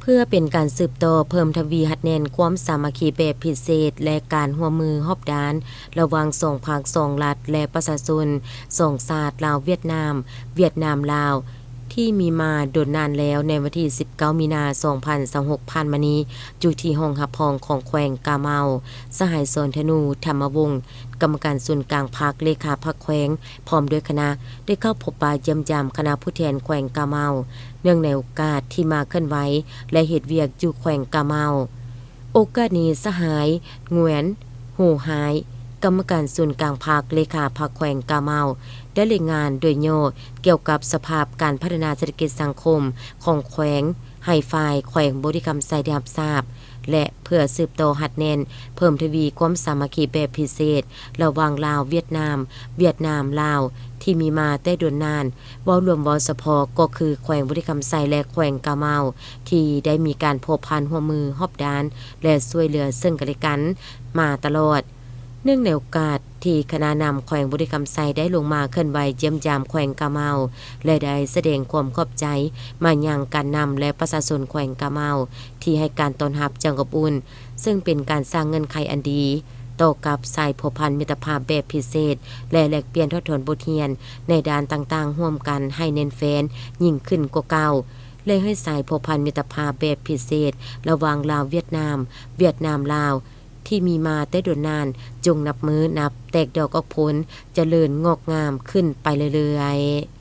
เพื่อเป็นการสืบต่อเพิ่มทวีหัดแน่นความสามัคคีแบบพิเศษและการร่วมมือรอบด้านระหว่าง2ภาค2รัฐและประชาชน2ชาติลาวเวียดนามลาวที่มีมาโดนนานแล้วในวันที่19มีนา2026ผ่านมานี้อยู่ที่ห้องรับรองของแขวงกาเมาสหายสนธนูธรรมวงศ์กรรมการส่วนกลางพรรคเลขาพรรคแขวงพร้อมด้วยคณะได้เข้าพบปะเยี่ยมยามคณะผู้แทนแขวงกาเมาเนื่องในโอกาสที่มาเคลื่อนไหวและเฮ็ดเวียกอยู่แขวงกาเมาโอกาสนี้สหายงวนโหหายกรรมการส่วนกลางพรรคเลขาพรรคแขวงกาเมาได้รายงานโดยย่อเกี่ยวกับสภาพการพัฒนาเศรษฐกิจสังคมของแขวงให้ฝ่ายแขวงบริกรรมไซได้รับทราบและเพื่อสืบต่อหัดแน่นเพิ่มทวีความสามัคคีแบบพิเศษระหว่างลาวเวียดนามลาวที่มีมาแต่โดนนานเว้ารวมวสพก็คือแขวงบริกรรมไซและแขวงกาเมาที่ได้มีการพบพันหัวมือรอบด้านและช่วยเหลือซึ่งกันและกันมาตลอดเนื่องในโอกาสที่คณะนำแขวงบริกรรมไซได้ลงมาเคลื่อนไหวเยี่ยมยามแขวงกาเมาและได้แสดงความขอบใจมายังการนำและประชาชนแขวงกาเมาที่ให้การต้อนรับจังอบอุ่นซึ่งเป็นการสร้างเงินไขอันดีต่อกับสายผูกพันมิตรภาพแบบพิเศษและแลกเปลี่ยนทอดถอนบทเรียนในด้านต่างๆร่วมกันให้เน้นแฟนยิ่งขึ้นกว่าเก่าเลยให้สายผูกพันมิตรภาพแบบพิเศษระหว่างลาวเวียดนามลาวที่มีมาแต่โดนนานจงนับมือนับแตกดอกออกผลเจริญงอกงามขึ้นไปเรื่อยๆ